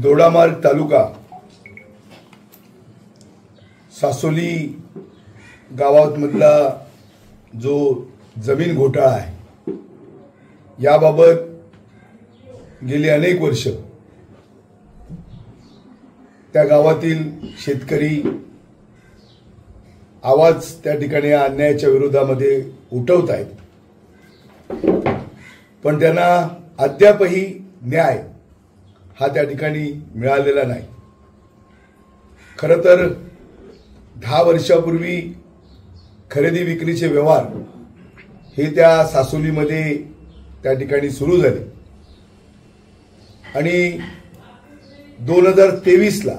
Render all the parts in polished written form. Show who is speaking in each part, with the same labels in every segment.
Speaker 1: दोडामार्ग तालुका सासोली गावामधला जो जमीन घोटाळा आहे याबाबत गेली अनेक वर्ष त्या गावातील शेतकरी आवाज त्या ठिकाणी अन्यायाच्या विरोधामध्ये उठवत आहेत, पण त्यांना अद्यापही न्याय हा त्या ठिकाणी मिळालेला नाही। खरं तर 10 वर्षापूर्वी खरेदी विक्रीचे व्यवहार हे त्या सासोलीमध्ये त्या ठिकाणी सुरू झाले आणि 2023 ला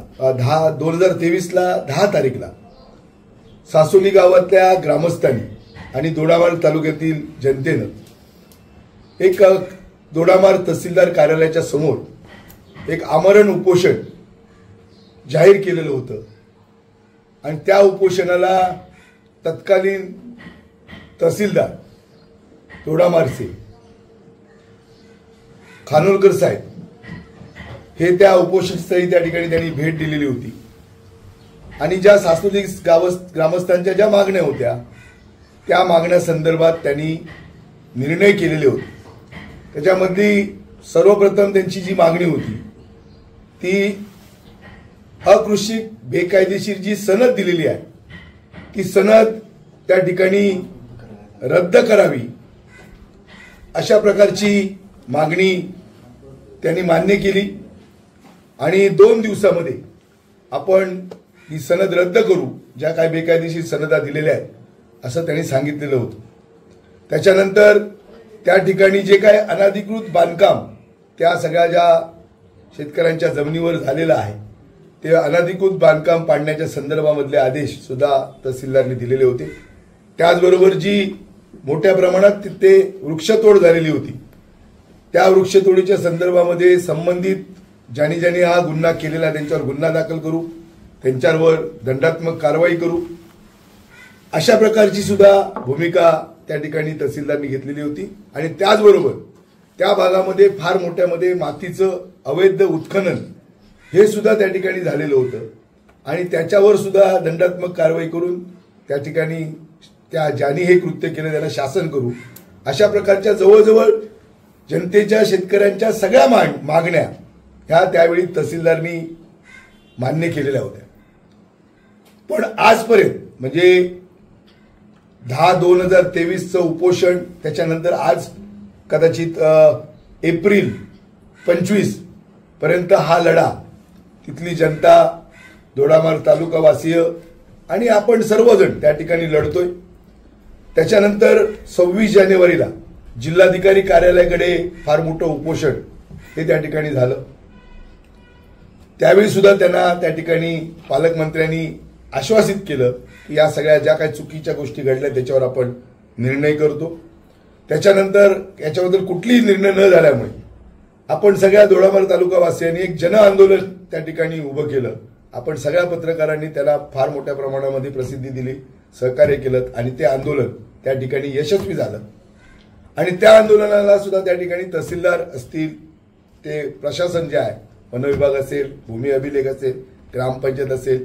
Speaker 1: 10 तारीखला सासोली गावातल्या ग्रामस्थांनी आणि दोडामार्ग तालुक्यातील जनतेनं एक दोडामार्ग तहसीलदार कार्यालयाच्या समोर एक आमरण उपोषण जाहीर केलेलं होतं आणि त्या उपोषणाला तत्कालीन तहसीलदार दोडामार्गचे खानोलकर साहेब हे त्या उपोषणस्थळी त्या ठिकाणी त्यांनी भेट दिलेली होती आणि ज्या सासोली ग्रामस्थांच्या ज्या मागण्या होत्या त्या मागण्या संदर्भात त्यांनी निर्णय केलेले होते। त्याच्यामधली सर्वप्रथम त्यांची जी मागणी होती ती अकृषिक बेकायदेशीर जी सनद दिलेली आहे ती सनद त्या ठिकाणी रद्द करावी अशा प्रकारची मागणी त्यांनी मान्य केली आणि 2 दिवसामध्ये आपण ही सनद रद्द करू, ज्या काही बेकायदेशीर सनदा दिलेल्या आहेत असं त्यांनी सांगितलेलं होतं। त्याच्यानंतर त्या ठिकाणी जे काही अनधिकृत बांधकाम त्या सगळ्या ज्या शेतकऱ्यांच्या जमिनीवर झालेलं आहे ते अनधिकृत बांधकाम पाडण्याच्या संदर्भामधले आदेश सुद्धा तहसीलदारांनी दिलेले होते। त्याचबरोबर जी मोठ्या प्रमाणात तिथे वृक्षतोड झालेली होती त्या वृक्षतोडीच्या संदर्भामध्ये संबंधित ज्यांनी हा गुन्हा केलेला त्यांच्यावर गुन्हा दाखल करू, त्यांच्यावर दंडात्मक कारवाई करू अशा प्रकारची सुद्धा भूमिका त्या ठिकाणी तहसीलदारांनी घेतलेली होती। आणि त्याचबरोबर त्या भागामध्ये फार मोठ्यामध्ये मातीचं अवैध उत्खनन हे सुद्धा त्या ठिकाणी झालेलं होतं आणि त्याच्यावर सुद्धा दंडात्मक कारवाई करून त्या ठिकाणी त्या ज्यांनी हे कृत्य केलं त्यांना शासन करू अशा प्रकारच्या जवळजवळ जनतेच्या शेतकऱ्यांच्या सगळ्या मागण्या ह्या त्यावेळी तहसीलदारांनी मान्य केलेल्या होत्या। पण आजपर्यंत म्हणजे 10/2023चं उपोषण त्याच्यानंतर आज कदाचित एप्रिल 25 पर्यंत हा लढा तिथली जनता, दोडामार्ग तालुकावासीय आणि आपण सर्वजण त्या ठिकाणी लढतोय। त्याच्यानंतर 26 जानेवारीला जिल्हाधिकारी कार्यालयाकडे फार मोठं उपोषण हे त्या ठिकाणी झालं। त्यावेळी सुद्धा त्यांना त्या ठिकाणी पालकमंत्र्यांनी आश्वासित केलं की या सगळ्या ज्या काही चुकीच्या गोष्टी घडल्या त्याच्यावर आपण निर्णय करतो। त्याच्यानंतर याच्याबद्दल कुठलीही निर्णय न झाल्यामुळे आपण सगळ्या दोडामार्ग तालुकावासियांनी एक जन आंदोलन त्या ठिकाणी उभं केलं। आपण सगळ्या पत्रकारांनी त्याला फार मोठ्या प्रमाणामध्ये प्रसिद्धी दिली, सहकार्य केलं आणि ते आंदोलन त्या ठिकाणी यशस्वी झालं। आणि त्या आंदोलनाला सुद्धा त्या ठिकाणी तहसीलदार असतील, ते प्रशासन जे आहे, वन विभाग असेल, भूमी अभिलेख असेल, ग्रामपंचायत असेल,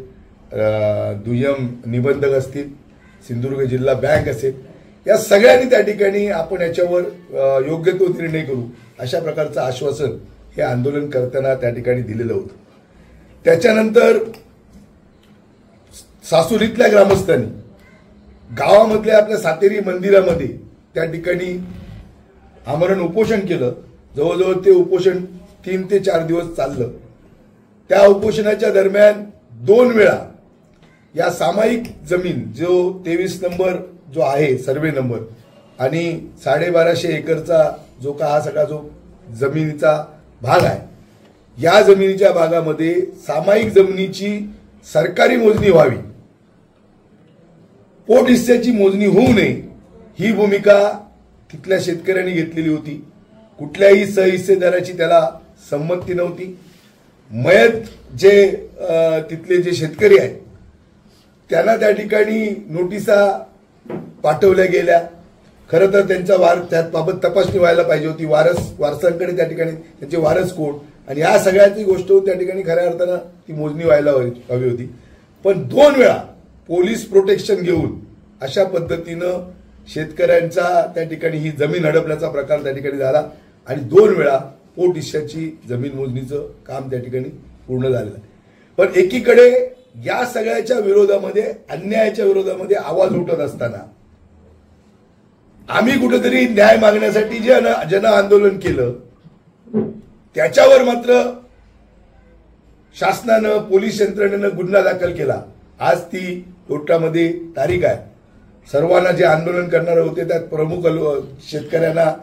Speaker 1: दुय्यम निबंधक असतील, सिंधुदुर्ग जिल्हा बँक असेल, या सगळ्यांनी त्या ठिकाणी आपण याच्यावर योग्य तो निर्णय करू अशा प्रकारचं आश्वासन हे आंदोलन करताना त्या ठिकाणी दिलेलं होतं। त्याच्यानंतर सासोलीतल्या ग्रामस्थांनी गावामधल्या आपल्या सातेरी मंदिरामध्ये त्या ठिकाणी आमरण उपोषण केलं। जवळजवळ ते उपोषण 3 ते 4 दिवस चाललं। त्या उपोषणाच्या दरम्यान 2 वेळा या सामायिक जमीन जो 23 नंबर जो आहे सर्वे नंबर आणि 1250 एकरचा जो का हा सगळा जो जमिनीचा भाग आहे या जमिनीच्या भागामध्ये सामायिक जमिनीची सरकारी मोजणी व्हावी, पोट हिस्स्याची मोजणी होऊ नये ही भूमिका तिथल्या शेतकऱ्यांनी घेतलेली होती। कुठल्याही सहहिस्सेदाराची त्याला संमती नव्हती। मयत जे तिथले जे शेतकरी आहेत त्यांना त्या ठिकाणी नोटिसा पाठवल्या गेल्या। खरं तर त्यांचा त्याबाबत तपासणी व्हायला पाहिजे होती। वारसांकडे त्या ठिकाणी त्यांचे वारस कोण आणि या सगळ्याची गोष्ट त्या ठिकाणी खऱ्या अर्थानं ती मोजणी व्हायला हवी होती. पण 2 वेळा पोलीस प्रोटेक्शन घेऊन अशा पद्धतीनं शेतकऱ्यांचा त्या ठिकाणी ही जमीन हडपल्याचा प्रकार त्या ठिकाणी झाला आणि 2 वेळा पोट हिश्श्याची जमीन मोजणीचं काम त्या ठिकाणी पूर्ण झालेलं आहे. पण एकीकडे या सगळ्याच्या विरोधामध्ये, अन्यायाच्या विरोधामध्ये आवाज उठत असताना आम्ही कुठेतरी न्याय मागण्यासाठी जे जन आंदोलन केलं त्याच्यावर मात्र शासनानं, पोलीस यंत्रणेनं गुन्हा दाखल केला. आज ती कोर्टामध्ये तारीख आहे. सर्वांना जे आंदोलन करणारे होते त्यात प्रमुख शेतकऱ्यांना,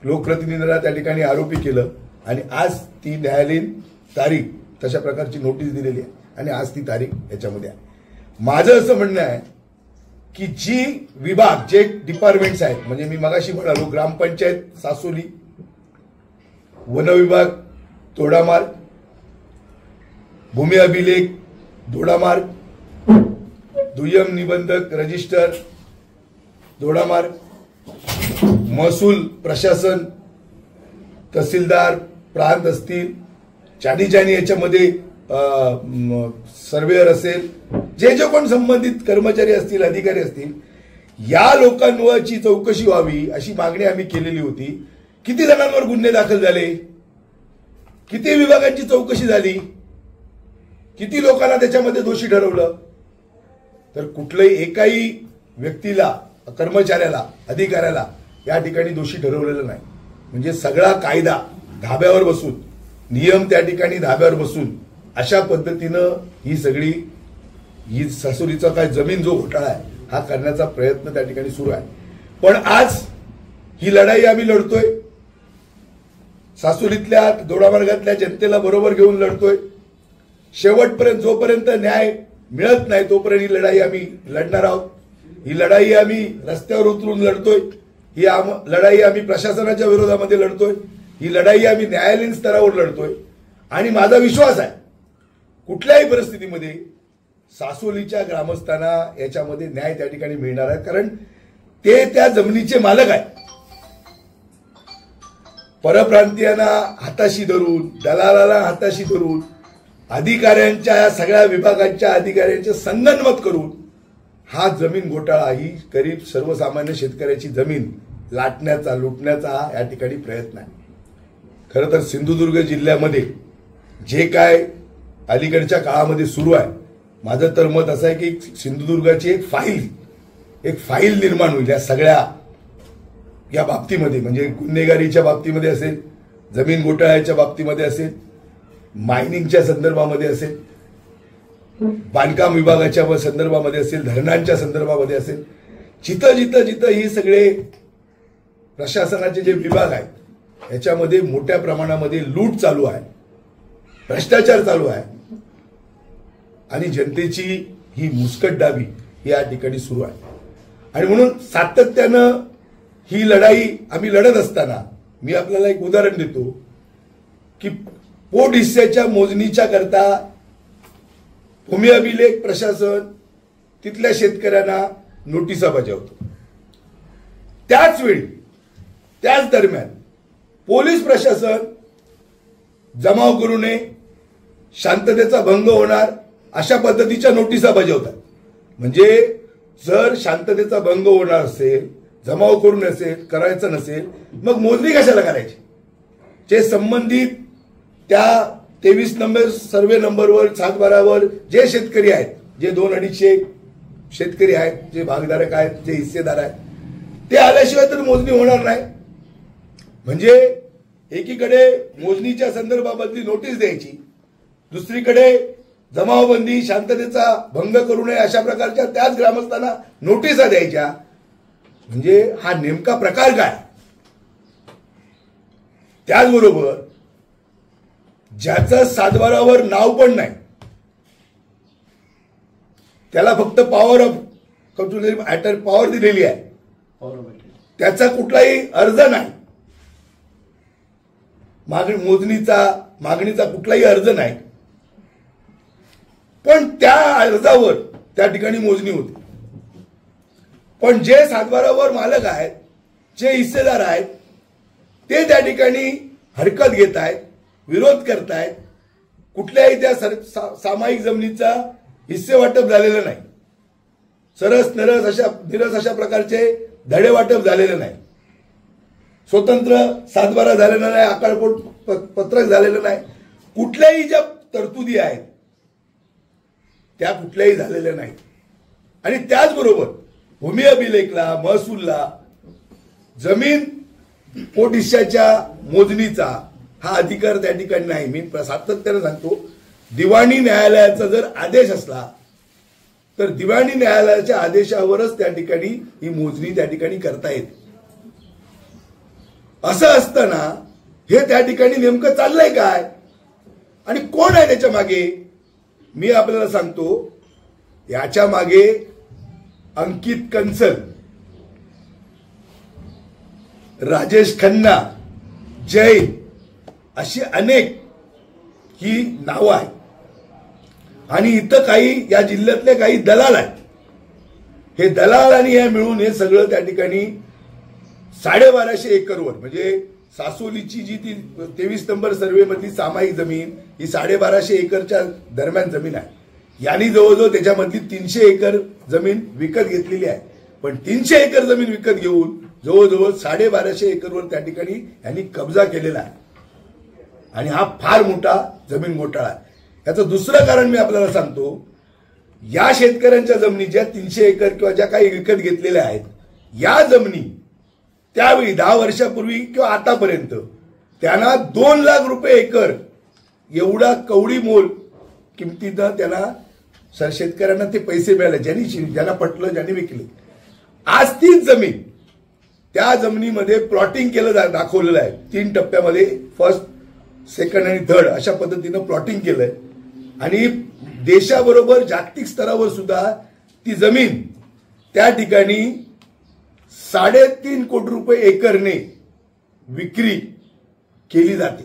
Speaker 1: लोकप्रतिनिधींना त्या ठिकाणी आरोपी केलं आणि आज ती न्यायालयीन तारीख तशा प्रकारची नोटीस दिलेली आहे आणि आज ती तारीख याच्यामध्ये आहे. माझं असं म्हणणं आहे की जी विभाग, जे डिपार्टमेंट्स आहेत, म्हणजे मी मगाशी म्हणालो ग्रामपंचायत सासोली, वन विभाग दोडामार्ग, भूमी अभिलेख दोडामार्ग, दुय्यम निबंधक रजिस्टर दोडामार्ग, महसूल प्रशासन, तहसीलदार, प्रांत असतील, जानी याच्यामध्ये सर्वेअर असेल, जे कोण संबंधित कर्मचारी असतील, अधिकारी असतील, या लोकांवरची चौकशी व्हावी अशी मागणी आम्ही केलेली होती. किती जणांवर गुन्हे दाखल झाले, किती विभागांची चौकशी झाली, किती लोकांना त्याच्यामध्ये दोषी ठरवलं, तर कुठल्याही एकाही व्यक्तीला, कर्मचाऱ्याला, अधिकाऱ्याला या ठिकाणी दोषी ठरवलेलं नाही. म्हणजे सगळा कायदा धाब्यावर बसून, नियम त्या ठिकाणी धाब्यावर बसून अशा पद्धतीनं ही सासुरीचा काय जमीन जो घोटाळा आहे हा करण्याचा प्रयत्न त्या ठिकाणी सुरू आहे. पण आज ही लढाई आम्ही लढतोय, सासुरीतल्या दोडामार्गातल्या जनतेला बरोबर घेऊन लढतोय. शेवटपर्यंत जोपर्यंत न्याय मिळत नाही तोपर्यंत ही लढाई आम्ही लढणार आहोत. ही लढाई आम्ही रस्त्यावर उतरून लढतोय, ही लढाई आम्ही प्रशासनाच्या विरोधामध्ये लढतोय, ही लढाई आम्ही न्यायालयीन स्तरावर लढतोय. आणि माझा विश्वास आहे कुठल्याही परिस्थितीमध्ये सासोलीच्या ग्रामस्थांना याच्यामध्ये न्याय त्या ठिकाणी मिळणार आहे, कारण ते त्या जमिनीचे मालक आहेत. परप्रांतीयांना हाताशी धरून, दलालाला हाताशी धरून, अधिकाऱ्यांच्या, सगळ्या विभागांच्या अधिकाऱ्यांचे संगनमत करून हा जमीन घोटाळा, ही गरीब सर्वसामान्य शेतकऱ्याची जमीन लाटण्याचा, लुटण्याचा हा या ठिकाणी प्रयत्न आहे. खरं तर सिंधुदुर्ग जिल्ह्यामध्ये जे काय अलीकडच्या काळामध्ये सुरू आहे, माझं तर मत असं आहे की सिंधुदुर्गाची एक फाईल निर्माण होईल या सगळ्या या बाबतीमध्ये. म्हणजे गुन्हेगारीच्या बाबतीमध्ये असेल, जमीन घोटाळ्याच्या बाबतीमध्ये असेल, मायनिंगच्या संदर्भामध्ये असेल, बांधकाम विभागाच्या संदर्भामध्ये असेल, धरणांच्या संदर्भामध्ये असेल, जिथं ही सगळे प्रशासनाचे जे विभाग आहेत याच्यामध्ये मोठ्या प्रमाणामध्ये लूट चालू आहे, भ्रष्टाचार चालू आहे आणि जनतेची ही मुस्कटदाबी या ठिकाणी सुरू आहे. आणि म्हणून सातत्यानं ही लढाई आम्ही लढत असताना मी आपल्याला एक उदाहरण देतो की पोट हिस्स्याच्या मोजणीच्या करता भूमी अभिलेख प्रशासन तिथल्या शेतकऱ्यांना नोटिसा बजावतो. त्याच वेळी, त्याच दरम्यान पोलीस प्रशासन जमाव करू नये, शांततेचा भंग होणार अशा पद्धतीच्या नोटिसा बजावतात. म्हणजे जर शांततेचा भंग होणार असेल, जमाव करू नसेल, करायचं नसेल, मग मोजणी कशाला करायची? जे संबंधित त्या 23 नंबर सर्वे नंबरवर, 7/12वर जे शेतकरी आहेत, जे 200-250 शेतकरी आहेत, जे भागधारक आहेत, जे हिस्सेदार आहेत, ते आल्याशिवाय तर मोजणी होणार नाही. म्हणजे एकीकडे मोजणीच्या संदर्भामधली नोटीस द्यायची, दुसरीकडे जमावबंदी, शांततेचा भंग करू नये अशा प्रकारच्या त्याच ग्रामस्थांना नोटिसा द्यायच्या. म्हणजे हा नेमका प्रकार काय? त्याचबरोबर ज्याचं 7/12वर नाव पण नाही, त्याला फक्त पॉवर ऑफ पॉवर दिलेली आहे, त्याचा कुठलाही अर्ज नाही, मागणीचा कुठलाही अर्ज नाही, पण त्या अर्जावर त्या ठिकाणी मोजणी होती. पण जे 7/12वर मालक आहेत, जे हिस्सेदार आहेत, ते त्या ठिकाणी हरकत घेत आहेत, विरोध करतायत. कुठल्याही त्या सामायिक जमिनीचा हिस्से वाटप झालेलं नाही. निरस अशा प्रकारचे धडे वाटप झालेले नाही. स्वतंत्र सातबारा झालेला नाही. आकारपोट पत्रक झालेलं नाही. कुठल्याही ज्या तरतुदी आहेत त्या कुठल्याही झालेल्या नाहीत. आणि त्याचबरोबर भूमी अभिलेखला, महसूलला जमीन पोट हिश्श्याच्या मोजणीचा हा अधिकार त्या ठिकाणी नाही. मी सातत्याने सांगतो, दिवाणी न्यायालयाचा जर आदेश असला तर दिवाणी न्यायालयाच्या आदेशावरच त्या ठिकाणी ही मोजणी त्या ठिकाणी करता येते. असं असताना हे त्या ठिकाणी नेमकं चाललंय काय आणि कोण आहे त्याच्या मागे? मी आपल्याला सांगतो, याच्या मागे अंकित कंसल, राजेश खन्ना, जैन अशी अनेक ही नावं आहेत. आणि इथं काही या जिल्ह्यातले काही दलाल आहेत. हे दलाल आणि हे मिळून हे सगळं त्या ठिकाणी 1250 एकरवर, म्हणजे सासोलीची जी ती 23 नंबर सर्वे मधली सामायिक जमीन ही 1250 एकरच्या दरम्यान जमीन आहे. यांनी जवळजवळ त्याच्यामधली 300 एकर जमीन विकत घेतलेली आहे. पण 300 एकर जमीन विकत घेऊन जवळजवळ 1250 एकरवर त्या ठिकाणी यांनी कब्जा केलेला आहे. आणि हा फार मोठा जमीन घोटाळा आहे. याचं दुसरं कारण मी आपल्याला सांगतो, या शेतकऱ्यांच्या जमिनी ज्या 300 एकर किंवा ज्या काही विकत घेतलेल्या आहेत, या जमिनी त्यावेळी 10 वर्षापूर्वी किंवा आतापर्यंत त्यांना 2 लाख रुपये एकर एवढा कवडी मोल किमतीनं त्यांना शेतकऱ्यांना ते पैसे मिळाले, ज्यांना पटलं, ज्यांनी विकले. आज तीच जमीन, त्या जमिनीमध्ये प्लॉटिंग केलं दाखवलेलं आहे. 3 टप्प्यामध्ये, फर्स्ट, सेकंड आणि थर्ड अशा पद्धतीनं प्लॉटिंग केलंय. आणि देशाबरोबर जागतिक स्तरावर सुद्धा ती जमीन त्या ठिकाणी 3.5 कोटी रुपये एकरने विक्री केली जाते.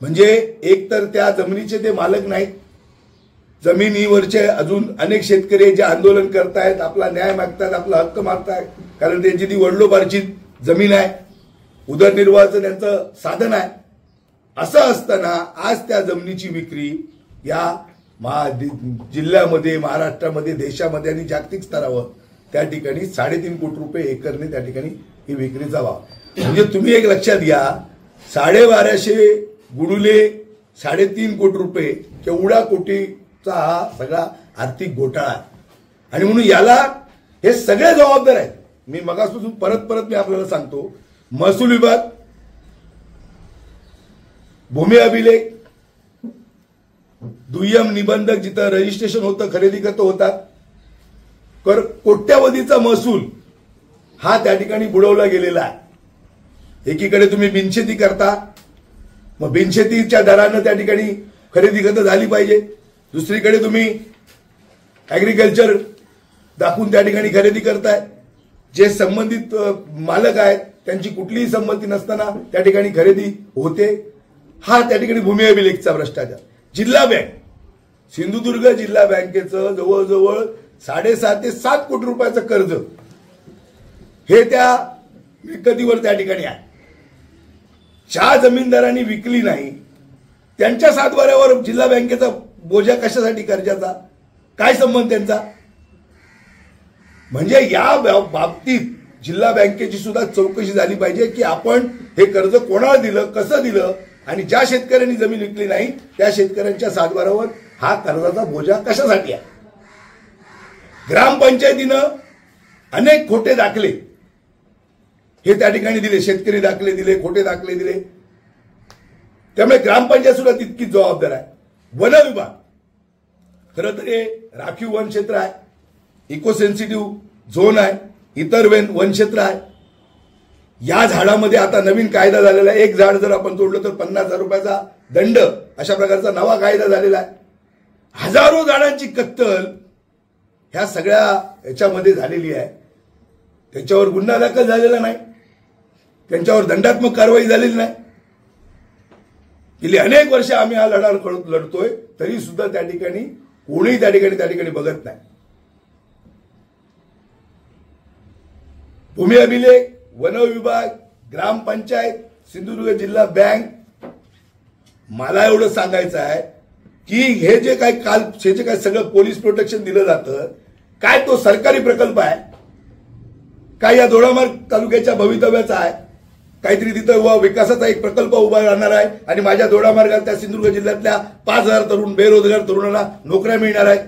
Speaker 1: म्हणजे एक तर त्या जमिनीचे ते मालक नाहीत, जमिनीवरचे अजून अनेक शेतकरी जे आंदोलन करतायत, आपला न्याय मागतायत, आपला हक्क मागतायत, कारण त्यांची ती वडिलोपार्जित जमीन आहे, उदरनिर्वाहाचं त्यांचं साधन आहे. असं असताना आज त्या जमिनीची विक्री या जिल्ह्यामध्ये, महाराष्ट्रामध्ये, देशामध्ये आणि जागतिक स्तरावर त्या ठिकाणी 3.5 कोटी रुपये एकरने त्या ठिकाणी ही विक्रीचा भाव. म्हणजे तुम्ही एक लक्षात घ्या, 1250 गुणुले 3.5 कोटी रुपये केवढा कोटीचा हा सगळा आर्थिक घोटाळा आहे. आणि म्हणून याला हे सगळे जबाबदार आहेत. मी मगापासून परत मी आपल्याला सांगतो, महसूल विभाग, भूमी अभिलेख, दुय्यम निबंधक जिथं रजिस्ट्रेशन होतं, खरेदी खतं होतात, कोट्यावधीचा महसूल हा त्या ठिकाणी बुडवला गेलेला आहे. एकीकडे तुम्ही बिनशेती करता, मग बिनशेतीच्या दरानं त्या ठिकाणी खरेदी खतं झाली पाहिजे. दुसरीकडे तुम्ही ऍग्रिकल्चर दाखवून त्या ठिकाणी खरेदी करताय. जे संबंधित मालक आहेत त्यांची कुठलीही संमती नसताना त्या ठिकाणी खरेदी होते. हा त्या ठिकाणी भूमी अभिलेखचा भ्रष्टाचार. जिल्हा बँक, सिंधुदुर्ग जिल्हा बँकेचं जवळजवळ 7.5 ते 7 कोटी रुपयाचं कर्ज हे त्या मिळकतीवर त्या ठिकाणी आहे. ज्या जमीनदारांनी विकली नाही त्यांच्या सातबाऱ्यावर जिल्हा बँकेचा बोजा कशासाठी कर्जाचा? काय संबंध त्यांचा? म्हणजे या बाबतीत जिल्हा बँकेची सुद्धा चौकशी झाली पाहिजे की आपण हे कर्ज कोणाला दिलं, कसं दिलं, आणि ज्या शेतकऱ्यांनी जमीन विकली नाही त्या शेतकऱ्यांच्या सातबाऱ्यावर हा कर्जाचा बोजा कशासाठी आहे? ग्रामपंचायतीनं अनेक खोटे दाखले हे त्या ठिकाणी दिले, शेतकरी दाखले दिले, खोटे दाखले दिले. त्यामुळे ग्रामपंचायत सुद्धा तितकीच जबाबदार आहे. वन विभाग, खरं तर हे राखीव वन क्षेत्र आहे, इको सेन्सिटिव्ह झोन आहे, इतर वन क्षेत्र आहे. या झाडामध्ये आता नवीन कायदा झालेला आहे. एक झाड जर आपण तोडलं तर 50,000 रुपयाचा दंड, अशा प्रकारचा नवा कायदा झालेला आहे. हजारो झाडांची कत्तल ह्या सगळ्या याच्यामध्ये झालेली आहे. त्यांच्यावर गुन्हा दाखल झालेला नाही, त्यांच्यावर दंडात्मक कारवाई झालेली नाही. गेली अनेक वर्ष आम्ही हा लढा लढतोय, तरी सुद्धा त्या ठिकाणी कोणीही त्या ठिकाणी बघत नाही. भूमी अभिलेख, वन विभाग, ग्रामपंचायत, सिंधुदुर्ग जिल्हा बँक मला एवढं सांगायचं आहे की हे जे काय सगळं पोलीस प्रोटेक्शन दिलं जातं, काय तो सरकारी प्रकल्प आहे काय? या दोडामार्ग तालुक्याच्या भवितव्याचा आहे? काहीतरी तिथं विकासाचा एक प्रकल्प उभा राहणार आहे आणि माझ्या दोडामार्गात त्या सिंधुदुर्ग जिल्ह्यातल्या 5,000 तरुण बेरोजगार तरुणांना नोकऱ्या मिळणार आहेत.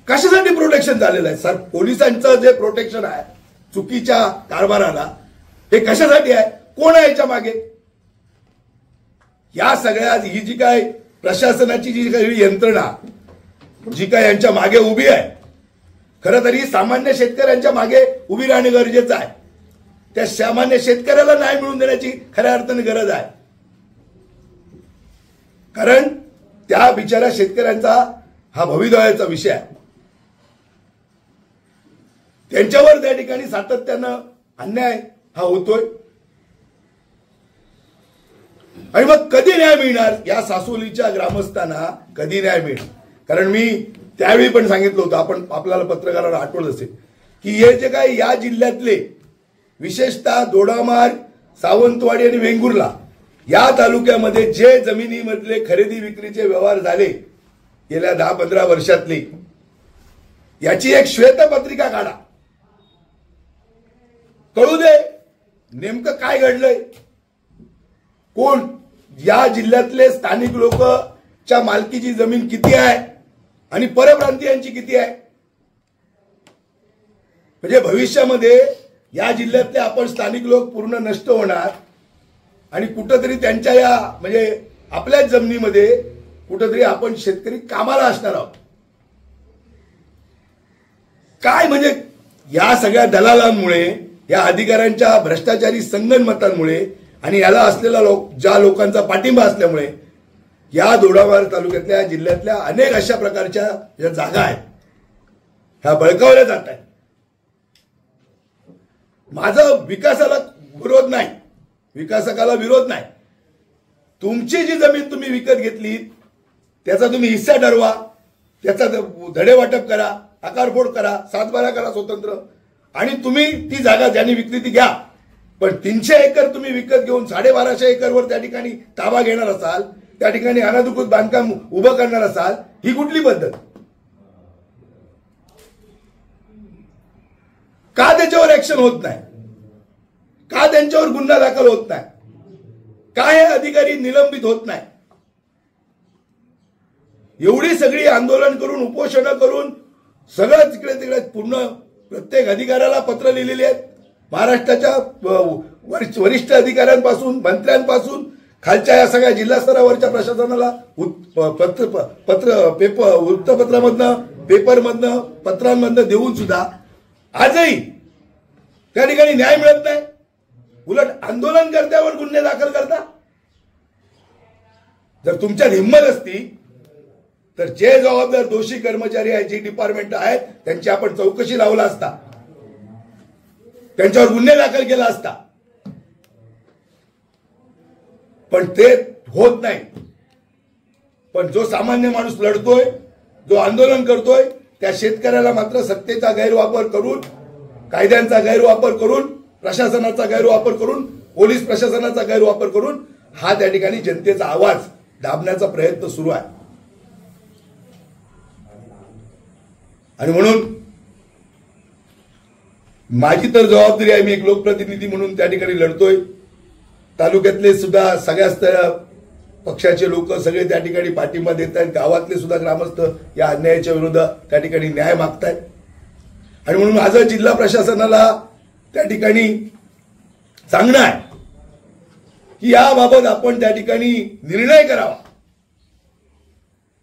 Speaker 1: कशासाठी प्रोटेक्शन झालेलं आहे सर? पोलिसांचं जे प्रोटेक्शन आहे चुकीच्या कारभाराला, हे कशासाठी आहे? कोण आहे याच्या मागे? या सगळ्या ही जी काय प्रशासनाची जी काही यंत्रणा जी काय यांच्या मागे उभी आहे, खरं तरी सामान्य शेतकऱ्यांच्या मागे उभी राहणे गरजेचं आहे. त्या सामान्य शेतकऱ्याला न्याय मिळवून देण्याची खऱ्या अर्थाने गरज आहे. कारण त्या बिचाऱ्या शेतकऱ्यांचा हा भवितव्याचा विषय आहे. त्यांच्यावर त्या ठिकाणी सातत्यानं अन्याय हा होतोय. आणि मग कधी न्याय मिळणार या सासोलीच्या ग्रामस्थांना? कधी न्याय मिळणार? कारण मी त्यावेळी पण सांगितलं होतं, आपण आपल्याला पत्रकारांना आठवत असेल की हे जे काही या जिल्ह्यातले विशेषतः दोडामार्ग, सावंतवाडी आणि वेंगुर्ला या तालुक्यामध्ये जे जमिनीमधले खरेदी विक्रीचे व्यवहार झाले गेल्या 10-15 वर्षातले, याची एक श्वेतपत्रिका काढा. कळू दे नेमकं काय घडलंय. कोण या जिल्ह्यातले स्थानिक लोकच्या मालकीची जमीन किती आहे आणि परप्रांतीयांची किती आहे? म्हणजे भविष्यामध्ये या जिल्ह्यातले आपण स्थानिक लोक पूर्ण नष्ट होणार आणि कुठंतरी त्यांच्या या म्हणजे आपल्याच जमिनीमध्ये कुठंतरी आपण शेतकरी कामाला असणार आहोत. काय म्हणजे या सगळ्या दलालांमुळे, या अधिकाऱ्यांच्या भ्रष्टाचारी संगनमतांमुळे आणि याला असलेला ज्या लोकांचा पाठिंबा असल्यामुळे या दोडामार्ग तालुक्यातल्या जिल्ह्यातल्या अनेक अशा प्रकारच्या ज्या जागा आहेत ह्या बळकावल्या जात आहेत. माझा विकासाला विरोध नाही, विकासकाला विरोध नाही. तुमची जी जमीन तुम्ही विकत घेतली त्याचा तुम्ही हिस्सा ठरवा, त्याचा धडे वाटप करा, आकारफोड करा, 7/12 करा स्वतंत्र, आणि तुम्ही ती जागा ज्यांनी विकली ती घ्या. पण 300 एकर तुम्ही विकत घेऊन 1250 एकरवर त्या ठिकाणी ताबा घेणार असाल, त्या ठिकाणी अनधिकृत बांधकाम उभं करणार असाल, ही कुठली पद्धत? का त्याच्यावर ऍक्शन होत नाही? का त्यांच्यावर गुन्हा दाखल होत नाही? का हे अधिकारी निलंबित होत नाही? एवढी सगळी आंदोलन करून, उपोषण करून, सगळं तिकडे तिकडे पूर्ण प्रत्येक अधिकाऱ्याला पत्र लिहिलेली आहेत. महाराष्ट्राच्या वरिष्ठ अधिकाऱ्यांपासून, मंत्र्यांपासून खालच्या या सगळ्या जिल्हा स्तरावरच्या प्रशासनाला वृत्तपत्रामधनं, पेपरमधनं, पत्रांमधनं देऊन सुद्धा आजही त्या ठिकाणी न्याय मिळत नाही. उलट आंदोलनकर्त्यावर गुन्हे दाखल करता. जर तुमच्यात हिंमत असती तर जे जबाबदार दोषी कर्मचारी आहेत, जी डिपार्टमेंट आहेत, त्यांची आपण चौकशी लावला असता, त्यांच्यावर गुन्हे दाखल केला असता. पण ते होत नाही. पण जो सामान्य माणूस लढतोय, जो आंदोलन करतोय, त्या शेतकऱ्याला मात्र सत्तेचा गैरवापर करून, कायद्यांचा गैरवापर करून, प्रशासनाचा गैरवापर करून, पोलीस प्रशासनाचा गैरवापर करून हा त्या ठिकाणी जनतेचा आवाज दाबण्याचा प्रयत्न सुरू आहे. आणि म्हणून माझी तर जबाबदारी आहे, मी एक लोकप्रतिनिधी म्हणून त्या ठिकाणी लढतोय. तालुक्यातले सुद्धा सगळ्या पक्षाचे लोक सगळे त्या ठिकाणी पाठिंबा देत आहेत. गावातले सुद्धा ग्रामस्थ या अन्यायाच्या विरोधात त्या ठिकाणी न्याय मागतायत. आणि म्हणून माझं जिल्हा प्रशासनाला त्या ठिकाणी सांगणं आहे की याबाबत आपण त्या ठिकाणी निर्णय करावा.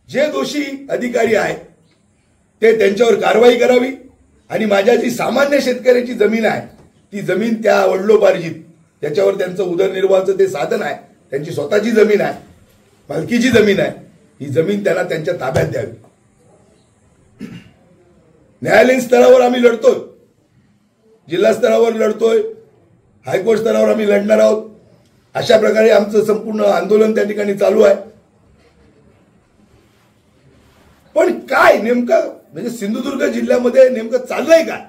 Speaker 1: जे दोषी अधिकारी आहेत ते त्यांच्यावर कारवाई करावी आणि माझ्या जी सामान्य शेतकऱ्याची जमीन आहे ती जमीन त्या वडिलोपार्जित, त्याच्यावर त्यांचं उदरनिर्वाहाचं ते साधन आहे, त्यांची स्वतःची जमीन आहे, मालकीची जमीन आहे, ही जमीन त्यांना त्यांच्या ताब्यात द्यावी. न्यायालयीन स्तरावर आम्ही लढतोय, जिल्हा स्तरावर लढतोय, हायकोर्ट स्तरावर आम्ही लढणार आहोत. अशा प्रकारे आमचं संपूर्ण आंदोलन त्या ठिकाणी चालू आहे. पण काय नेमकं म्हणजे सिंधुदुर्ग जिल्ह्यामध्ये नेमकं चाललंय काय?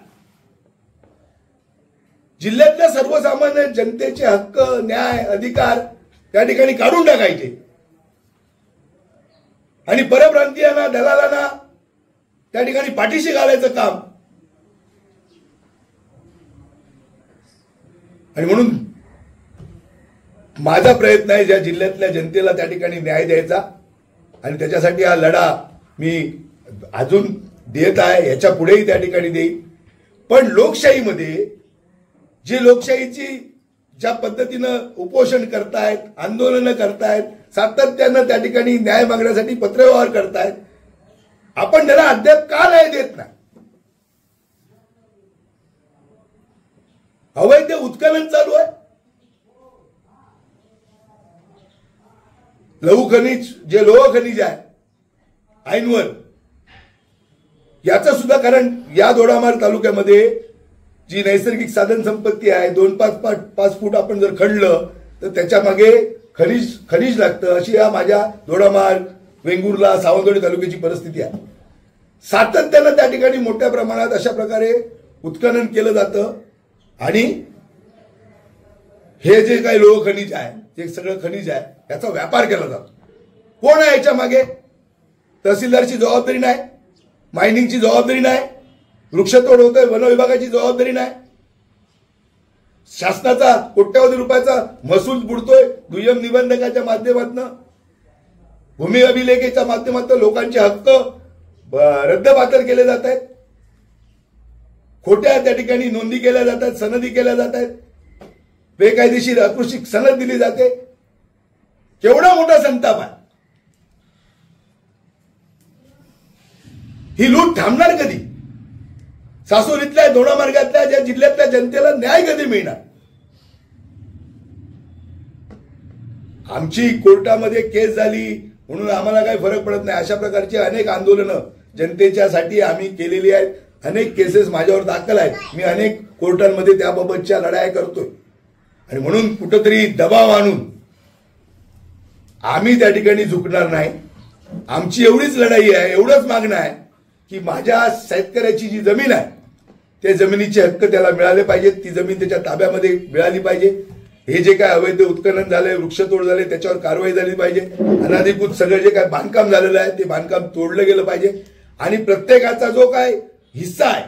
Speaker 1: जिल्ह्यातल्या सर्वसामान्य जनतेचे हक्क, न्याय, अधिकार त्या ठिकाणी काढून टाकायचे आणि परप्रांतीयांना दलालांना त्या ठिकाणी पाठीशी घालायचं काम. आणि म्हणून माझा प्रयत्न आहे ज्या जिल्ह्यातल्या जनतेला त्या ठिकाणी न्याय द्यायचा आणि त्याच्यासाठी हा लढा मी अजून देत आहे, याच्या पुढेही त्या ठिकाणी देईल. पण लोकशाहीमध्ये जे लोकशाहीची ज्या पद्धतीनं उपोषण करतायत, आंदोलनं करतायत, सातत्यानं त्या ठिकाणी न्याय मागण्यासाठी पत्रव्यवहार करतायत, आपण त्यांना अद्याप का न्याय देत नाही? अवैध उत्खनन चालू आहे, लघु खनिज जे लोह खनिज आहे ऐनवर, याचं सुद्धा कारण या दोडामार्ग तालुक्यामध्ये जी नैसर्गिक साधन संपत्ती आहे 2-5 फूट आपण जर खणलं तर त्याच्या मागे खनिज लागतं, अशी या माझ्या दोडामार्ग, वेंगुर्ला, सावंतवाडी तालुक्याची परिस्थिती आहे. सातत्यानं त्या ठिकाणी मोठ्या प्रमाणात अशा प्रकारे उत्खनन केलं जातं आणि हे जे काही लोह खनिज आहे, जे सगळं खनिज आहे, याचा व्यापार केला जातो. कोण आहे याच्या मागे? तहसीलदारची जबाबदारी नाही, मायनिंगची जबाबदारी नाही, वृक्षतोड होतोय वन विभागाची जबाबदारी नाही, शासनाचा कोट्यावधी रुपयाचा महसूल बुडतोय दुय्यम निबंधकाच्या माध्यमातून, भूमी अभिलेखेच्या माध्यमातून लोकांचे हक्क रद्दबातल केले जात आहेत, खोट्या त्या ठिकाणी नोंदी केल्या जातात, सनदी केल्या जात आहेत, बेकायदेशीर अकृषिक सनद दिली जाते. केवढा मोठा संताप आहे. ही लूट थांबणार कधी? सासोलीतल्या दोडामार्गातल्या ज्या जिल्ह्यातल्या जनतेला न्याय कधी मिळणार? आमची कोर्टामध्ये केस झाली म्हणून आम्हाला काही फरक पडत नाही. अशा प्रकारची अनेक आंदोलनं जनतेच्यासाठी आम्ही केलेली आहेत. अनेक केसेस माझ्यावर दाखल आहेत. मी अनेक कोर्टांमध्ये त्याबाबतच्या लढाया करतोय आणि म्हणून कुठंतरी दबाव आणून आम्ही त्या ठिकाणी झुकणार नाही. आमची एवढीच लढाई आहे, एवढंच मागणं आहे की माझ्या शेतकऱ्याची जी जमीन आहे त्या जमिनीचे हक्क त्याला मिळाले पाहिजेत, ती जमीन त्याच्या ताब्यामध्ये मिळाली पाहिजे. हे जे काय अवैध उत्खनन झालंय, वृक्षतोड झाले, त्याच्यावर कारवाई झाली पाहिजे. अनधिकृत सगळं जे काय बांधकाम झालेलं आहे ते बांधकाम तोडलं गेलं पाहिजे आणि प्रत्येकाचा जो काय हिस्सा आहे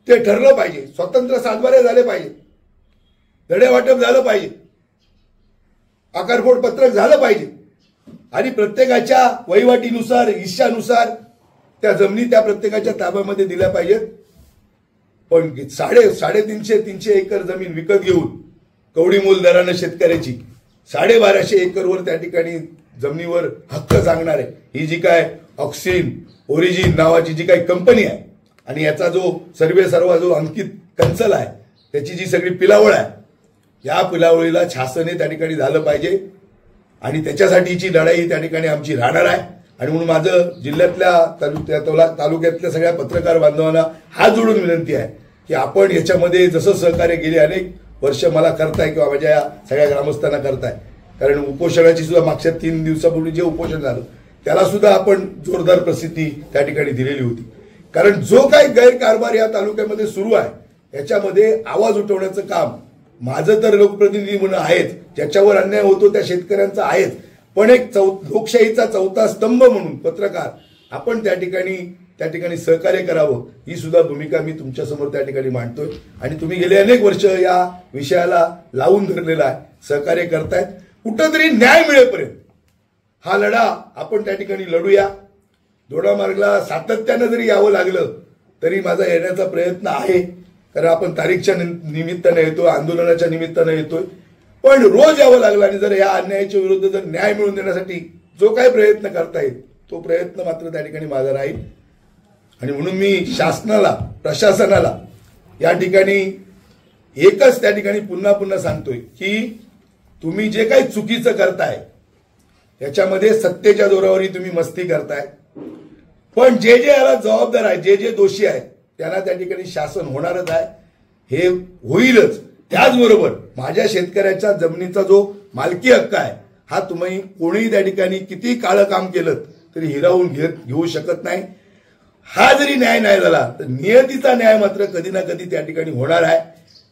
Speaker 1: ते ठरलं पाहिजे. स्वतंत्र सातबारे झाले पाहिजे, धडे वाटप झालं पाहिजे, आकारफोड पत्रक झालं पाहिजे आणि प्रत्येकाच्या वहिवाटीनुसार, हिश्शानुसार त्या जमिनी त्या प्रत्येकाच्या ताब्यामध्ये दिल्या पाहिजेत. पण 350 एकर जमीन विकत घेऊन कवडीमोल दरानं शेतकऱ्याची 1250 एकरवर त्या ठिकाणी जमिनीवर हक्क सांगणार आहे ही जी काय ऑक्सिन ओरिजिन नावाची जी काही कंपनी आहे आणि याचा जो सर्वा जो अंकित कन्सल आहे त्याची जी सगळी पिलावळ आहे, या पिलावळीला शासनाने त्या ठिकाणी झालं पाहिजे आणि त्याच्यासाठीची लढाई त्या ठिकाणी आमची राहणार आहे. आणि म्हणून माझं जिल्ह्यातल्या तालुक्यातल्या सगळ्या पत्रकार बांधवांना हात जोडून विनंती आहे की आपण याच्यामध्ये जसं सहकार्य गेले अनेक वर्ष मला करताय किंवा माझ्या या सगळ्या ग्रामस्थांना करताय, कारण उपोषणाची सुद्धा मागच्या 3 दिवसापूर्वी जे उपोषण झालं त्याला सुद्धा आपण जोरदार प्रसिद्धी त्या ठिकाणी दिलेली होती. कारण जो काही गैरकारभार या तालुक्यामध्ये सुरू आहे याच्यामध्ये आवाज उठवण्याचं काम माझं तर लोकप्रतिनिधी म्हणून आहेच, ज्याच्यावर अन्याय होतो त्या शेतकऱ्यांचा आहेच, पण एक लोकशाहीचा चौथा स्तंभ म्हणून पत्रकार आपण त्या ठिकाणी सहकार्य करावं ही सुद्धा भूमिका मी तुमच्यासमोर त्या ठिकाणी मांडतोय. आणि तुम्ही गेले अनेक वर्ष या विषयाला लावून धरलेला आहे, सहकार्य करतायत. कुठंतरी न्याय मिळेपर्यंत हा लढा आपण त्या ठिकाणी लढूया. दोडामार्गला सातत्यानं जरी यावं लागलं तरी माझा येण्याचा प्रयत्न आहे, कारण आपण तारीखच्या निमित्तानं येतोय, आंदोलनाच्या निमित्तानं येतोय. पण रोज यावं लागलं आणि जर या अन्यायाच्या विरुद्ध जर न्याय मिळवून देण्यासाठी जो काही प्रयत्न करता येईल तो प्रयत्न मात्र त्या ठिकाणी माझा राहील. आणि म्हणून मी शासनाला, प्रशासनाला या ठिकाणी एकच त्या ठिकाणी पुन्हा सांगतोय की तुम्ही जे काही चुकीचं करताय याच्यामध्ये सत्तेच्या जोरावरही तुम्ही मस्ती करताय, पण जे याला जबाबदार आहे, जे दोषी आहेत त्यांना त्या ठिकाणी शासन होणारच आहे, हे होईलच. त्याचबरोबर माझ्या शेतकऱ्याच्या जमिनीचा जो मालकी हक्क आहे हा तुम्ही कोणीही त्या ठिकाणी किती काळं काम केलं तरी हिरावून घेऊ शकत नाही. हा जरी न्याय नाही झाला तर नियतीचा न्याय मात्र कधी ना कधी त्या ठिकाणी होणार आहे.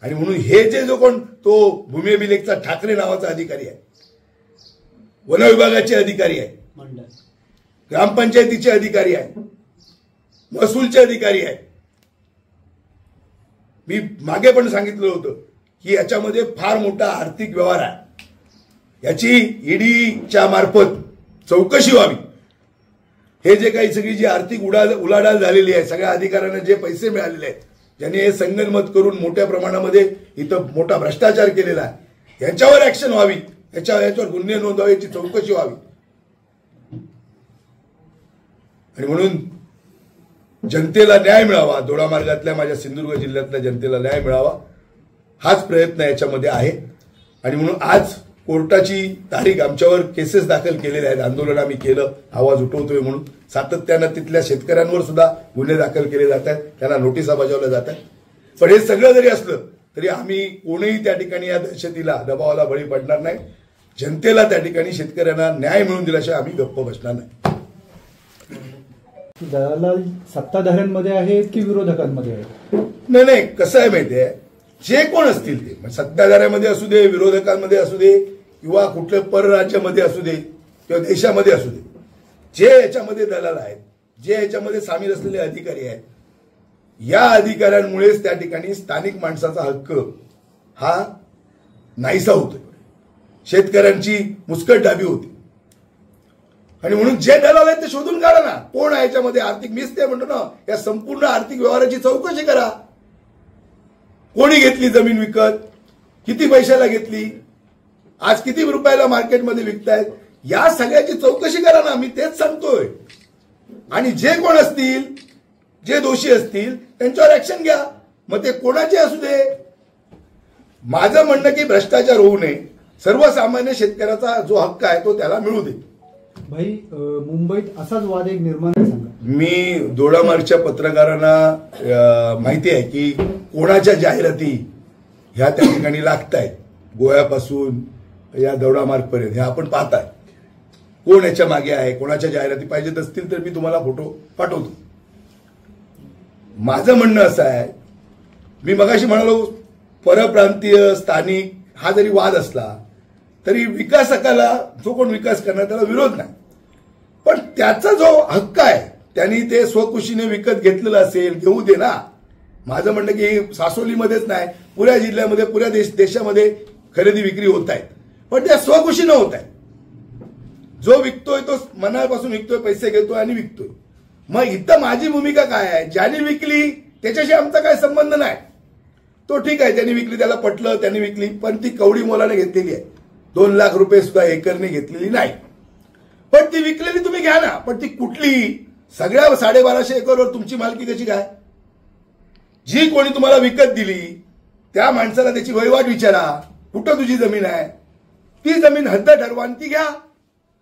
Speaker 1: आणि म्हणून हे जो कोण तो भूमी अभिलेखचा ठाकरे नावाचा अधिकारी आहे, वन विभागाचे अधिकारी आहे, ग्रामपंचायतीचे अधिकारी आहे, महसूलचे अधिकारी आहे. मी मागे पण सांगितलं होतं की याच्यामध्ये फार मोठा आर्थिक व्यवहार आहे. याची ईडीच्या मार्फत चौकशी व्हावी. हे जे काही सगळी जी आर्थिक उलाढाल झालेली आहे, सगळ्या अधिकाऱ्यांना जे पैसे मिळालेले आहेत, ज्यांनी हे संगनमत करून मोठ्या प्रमाणामध्ये इथं मोठा भ्रष्टाचार केलेला आहे, यांच्यावर ऍक्शन व्हावी, याच्यावर गुन्हे नोंदवावे, याची चौकशी व्हावी. आणि म्हणून जनतेला न्याय मिळावा, दोडामार्गातल्या माझ्या सिंधुदुर्ग जिल्ह्यातल्या जनतेला न्याय मिळावा, हाच प्रयत्न याच्यामध्ये आहे. आणि म्हणून आज कोर्टाची तारीख, आमच्यावर केसेस दाखल केलेल्या आहेत, आंदोलन आम्ही केलं, आवाज उठवतोय म्हणून सातत्यानं तिथल्या शेतकऱ्यांवर सुद्धा गुन्हे दाखल केले जात आहेत, त्यांना नोटिसा बजावल्या जात आहेत. पण हे सगळं जरी असलं तरी आम्ही कोणीही त्या ठिकाणी या दहशतीला, दबावाला बळी पडणार नाही. जनतेला त्या ठिकाणी शेतकऱ्यांना न्याय मिळवून दिल्याशिवाय आम्ही गप्प बसणार नाही.
Speaker 2: दलाल सत्ताधाऱ्यांमध्ये आहेत की विरोधकांमध्ये आहेत?
Speaker 1: नाही, कसं आहे माहितीये, जे कोण असतील ते सत्ताधाऱ्यामध्ये असू दे, विरोधकांमध्ये असू दे, किंवा कुठल्या परराज्यामध्ये असू दे किंवा देशामध्ये असू दे, जे याच्यामध्ये दलाल आहेत, जे याच्यामध्ये सामील असलेले अधिकारी आहेत, या अधिकाऱ्यांमुळेच त्या ठिकाणी स्थानिक माणसाचा हक्क हा नाहीसा होतोय, शेतकऱ्यांची मुस्कटदाबी होती. आणि म्हणून जे दलाल आहेत ते शोधून काढा ना, कोण आहे याच्यामध्ये आर्थिक. मीच ते म्हणतो ना, या संपूर्ण आर्थिक व्यवहाराची चौकशी करा. कोणी घेतली जमीन विकत, किती पैशाला घेतली, आज किती रुपयाला मार्केटमध्ये विकतायत, या सगळ्याची चौकशी करा ना. मी तेच सांगतोय. आणि जे कोण असतील, जे दोषी असतील, त्यांच्यावर ऍक्शन घ्या. मग ते कोणाचे असू दे. माझं म्हणणं की भ्रष्टाचार होऊ नये, सर्वसामान्य शेतकऱ्याचा जो हक्क आहे तो त्याला मिळू दे.
Speaker 2: भाई, मुंबईत असाच वाद एक निर्माण आहे सांगा.
Speaker 1: मी दोडामार्गच्या पत्रकारांना माहिती आहे की कोणाच्या जाहिराती ह्या त्या ठिकाणी लागत आहेत, गोव्यापासून या दोडामार्गपर्यंत. हे आपण पाहताय कोण याच्या मागे आहे, कोणाच्या जाहिराती पाहिजेत असतील तर मी तुम्हाला फोटो पाठवतो. माझं म्हणणं असं आहे, मी मगाशी म्हणालो परप्रांतीय स्थानिक हा जरी वाद असला तरी विकासकाला, जो कोण विकास करणार त्याला विरोध नाही. पण त्याचा जो हक्क आहे त्यांनी ते स्वखुशीने विकत घेतलेलं असेल, घेऊ दे ना. माझं म्हणणं की सासोलीमध्येच नाही, पुऱ्या जिल्ह्यामध्ये, पुऱ्या देशामध्ये खरेदी विक्री होत आहेत, पण त्या स्वखुशीनं होत आहेत. जो विकतोय तो मनापासून विकतोय, पैसे घेतोय आणि विकतोय. मग इथं माझी भूमिका काय आहे, ज्याने विकली त्याच्याशी आमचा काय संबंध नाही. तो ठीक आहे, त्यांनी विकली, त्याला पटलं, त्यांनी विकली, पण ती कवडी मोलाने घेतलेली आहे. 2 लाख रुपये सुद्धा एकरने घेतलेली नाही. पण ती विकलेली तुम्ही घ्या ना. पण ती कुठली, सगळ्या 1250 एकरवर तुमची मालकी कशी काय? जी कोणी तुम्हाला विकत दिली त्या माणसाला त्याची वहिवाट विचारा, कुठं तुझी जमीन आहे, ती जमीन हद्द ठरवा आणि ती घ्या.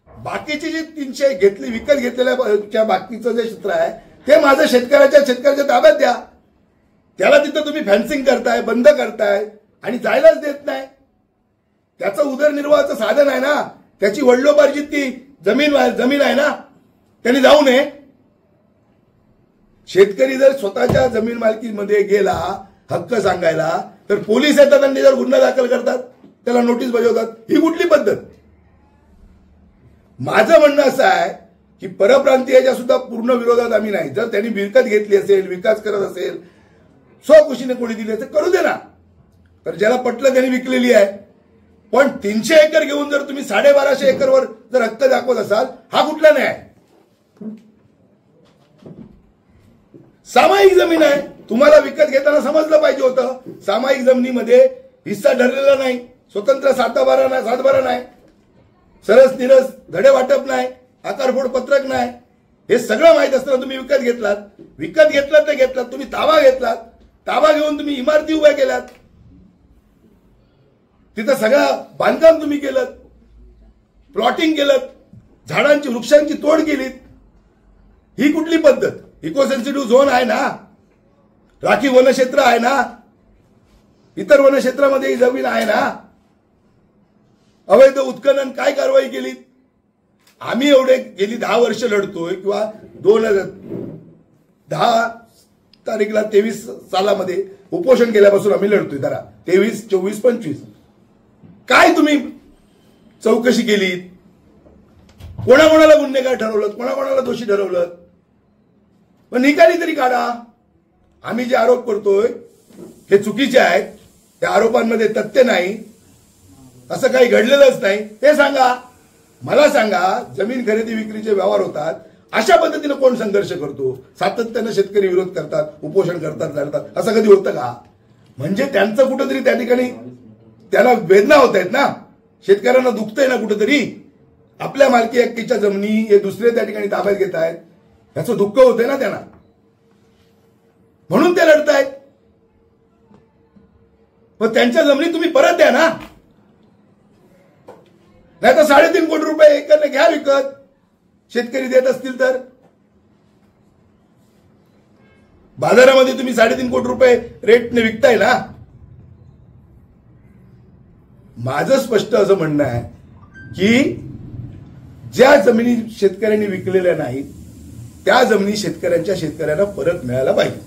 Speaker 1: बाकीची जी 300 घेतली, विकत घेतलेल्या बाकीचं जे क्षेत्र आहे ते माझं शेतकऱ्याच्या ताब्यात द्या. त्याला तिथं तुम्ही फॅन्सिंग करताय, बंद करताय आणि जायलाच देत नाही. त्याचं उदरनिर्वाहाचं साधन आहे ना, त्याची वडिलोपार्जित ती जमीन आहे ना, त्यांनी जाऊ नये. शेतकरी जर स्वतःच्या जमीन मालकीमध्ये गेला हक्क सांगायला तर पोलीस येतात आणि त्याच्यावर गुन्हा दाखल करतात, त्याला नोटीस बजावतात. ही कुठली पद्धत? माझं म्हणणं असं आहे की परप्रांतीयाच्या सुद्धा पूर्ण विरोधात आम्ही नाही. जर त्यांनी विकत घेतली असेल, विकास करत असेल, स्वखुशीने कोणी दिली असेल, करू दे ना. तर ज्याला पटलं त्यांनी विकलेली आहे. पण 300 एकर घेऊन जर तुम्ही 1250 एकरवर जर हक्क दाखवत असाल, हा कुठला न्याय? सामायिक जमीन आहे, तुम्हाला विकत घेताना समजलं पाहिजे होतं. सामायिक जमिनीमध्ये हिस्सा ठरलेला नाही, स्वतंत्र 7/12 नाही, सरस निरस धडे वाटप नाही, आकारफोड पत्रक नाही. हे सगळं माहित असताना तुम्ही विकत घेतलात तर घेतलात. तुम्ही ताबा घेतलात, ताबा घेऊन तुम्ही इमारती उभ्या केल्यात, तिथं सगळं बांधकाम तुम्ही केलं, प्लॉटिंग केलं, झाडांची वृक्षांची तोड केलीत. ही कुठली पद्धत? इको सेन्सिटिव्ह झोन आहे ना, राखीव वनक्षेत्र आहे ना, इतर वनक्षेत्रामध्ये ही जमीन आहे ना. अवैध उत्खनन काय कारवाई केली? आम्ही एवढे गेली 10 वर्ष लढतोय, किंवा 2010 तारीखला 23 सालामध्ये उपोषण केल्यापासून आम्ही लढतोय. जरा 23, 24, 25 काय तुम्ही चौकशी केली? कोणाकोणाला गुन्हेगार ठरवलं, कोणाकोणाला दोषी ठरवलं? मग निकाली तरी काढा. आम्ही जे आरोप करतोय हे चुकीचे आहेत, त्या आरोपांमध्ये तथ्य नाही, असं काही घडलेलंच नाही हे सांगा. मला सांगा, जमीन खरेदी विक्रीचे व्यवहार होतात, अशा पद्धतीने कोण संघर्ष करतो? सातत्यानं शेतकरी विरोध करतात, उपोषण करतात, लढतात, असं कधी होतं का? म्हणजे त्यांचं कुठंतरी त्या ठिकाणी त्याला वेदना होत आहेत ना, शेतकऱ्यांना दुखतंय ना कुठंतरी. आपल्या मालकी हक्कीच्या जमिनी हे दुसरे त्या ठिकाणी ताब्यात घेत आहेत, याचं दुःख होतंय ना त्यांना, म्हणून ते लढतायत. पण त्यांच्या जमिनी तुम्ही परत द्या ना, नाही तर 3.5 कोटी रुपये एकरने घ्या विकत, शेतकरी देत असतील तर. बाजारामध्ये तुम्ही 3.5 कोटी रुपये रेटने विकताय ना. माझं स्पष्ट असं म्हणणं आहे की ज्या जमिनी शेतकऱ्यांनी विकलेल्या नाहीत त्या जमिनी शेतकऱ्यांना परत मिळायला पाहिजे.